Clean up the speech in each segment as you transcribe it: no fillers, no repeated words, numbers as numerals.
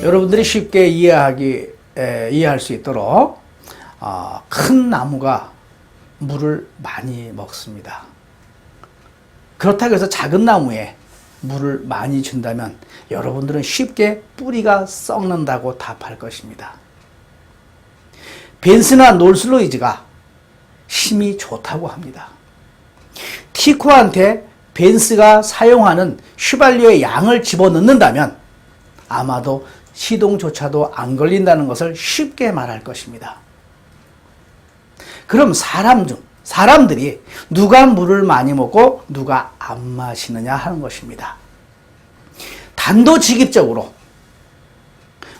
여러분들이 쉽게 이해할 수 있도록 큰 나무가 물을 많이 먹습니다. 그렇다고 해서 작은 나무에 물을 많이 준다면 여러분들은 쉽게 뿌리가 썩는다고 답할 것입니다. 벤스나 롤스로이즈가 힘이 좋다고 합니다. 티코한테 벤스가 사용하는 휘발유의 양을 집어넣는다면 아마도 시동조차도 안 걸린다는 것을 쉽게 말할 것입니다. 그럼 사람들이 누가 물을 많이 먹고 누가 안 마시느냐 하는 것입니다. 단도직입적으로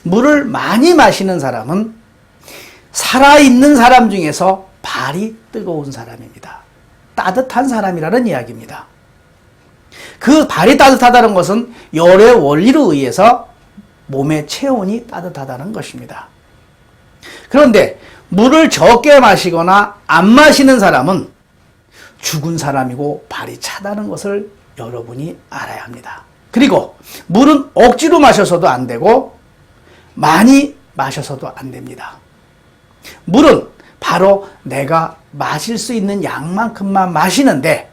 물을 많이 마시는 사람은 살아있는 사람 중에서 발이 뜨거운 사람입니다. 따뜻한 사람이라는 이야기입니다. 그 발이 따뜻하다는 것은 열의 원리로 의해서 몸의 체온이 따뜻하다는 것입니다. 그런데 물을 적게 마시거나 안 마시는 사람은 죽은 사람이고 발이 차다는 것을 여러분이 알아야 합니다. 그리고 물은 억지로 마셔서도 안 되고 많이 마셔서도 안 됩니다. 물은 바로 내가 마실 수 있는 양만큼만 마시는데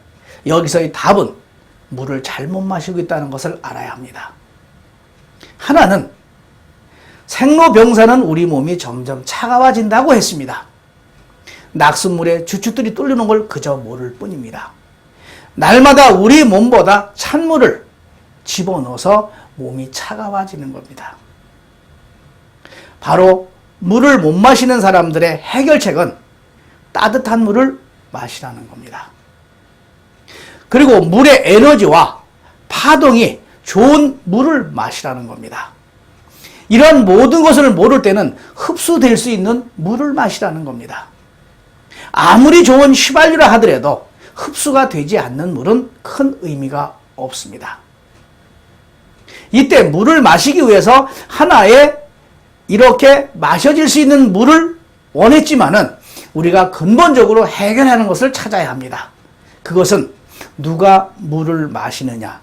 여기서의 답은 물을 잘못 마시고 있다는 것을 알아야 합니다. 하나는 생로병사는 우리 몸이 점점 차가워진다고 했습니다. 낙숫물에 주춧들이 뚫리는 걸 그저 모를 뿐입니다. 날마다 우리 몸보다 찬물을 집어넣어서 몸이 차가워지는 겁니다. 바로 물을 못 마시는 사람들의 해결책은 따뜻한 물을 마시라는 겁니다. 그리고 물의 에너지와 파동이 좋은 물을 마시라는 겁니다. 이런 모든 것을 모를 때는 흡수될 수 있는 물을 마시라는 겁니다. 아무리 좋은 휘발유라 하더라도 흡수가 되지 않는 물은 큰 의미가 없습니다. 이때 물을 마시기 위해서 하나의 이렇게 마셔질 수 있는 물을 원했지만은 우리가 근본적으로 해결하는 것을 찾아야 합니다. 그것은 누가 물을 마시느냐?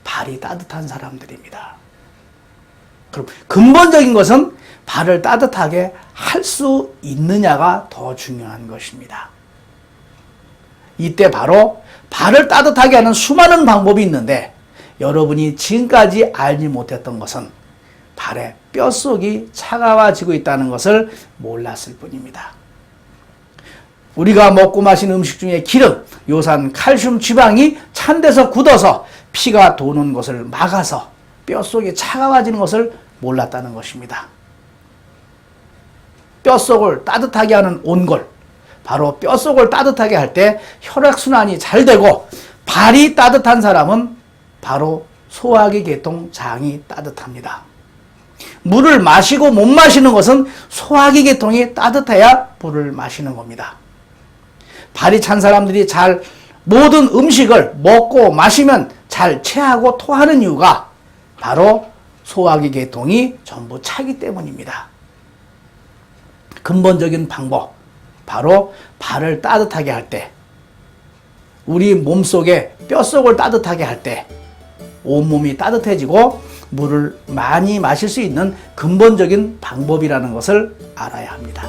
발이 따뜻한 사람들입니다. 그럼 근본적인 것은 발을 따뜻하게 할 수 있느냐가 더 중요한 것입니다. 이때 바로 발을 따뜻하게 하는 수많은 방법이 있는데 여러분이 지금까지 알지 못했던 것은 발의 뼛속이 차가워지고 있다는 것을 몰랐을 뿐입니다. 우리가 먹고 마시는 음식 중에 기름, 요산, 칼슘, 지방이 찬 데서 굳어서 피가 도는 것을 막아서 뼛속이 차가워지는 것을 몰랐다는 것입니다. 뼛속을 따뜻하게 하는 온골, 바로 뼛속을 따뜻하게 할 때 혈액순환이 잘 되고 발이 따뜻한 사람은 바로 소화기 계통 장이 따뜻합니다. 물을 마시고 못 마시는 것은 소화기 계통이 따뜻해야 물을 마시는 겁니다. 발이 찬 사람들이 모든 음식을 먹고 마시면 잘 체하고 토하는 이유가 바로 소화기 계통이 전부 차기 때문입니다. 근본적인 방법, 바로 발을 따뜻하게 할 때, 우리 몸속에 뼛속을 따뜻하게 할 때 온몸이 따뜻해지고 물을 많이 마실 수 있는 근본적인 방법이라는 것을 알아야 합니다.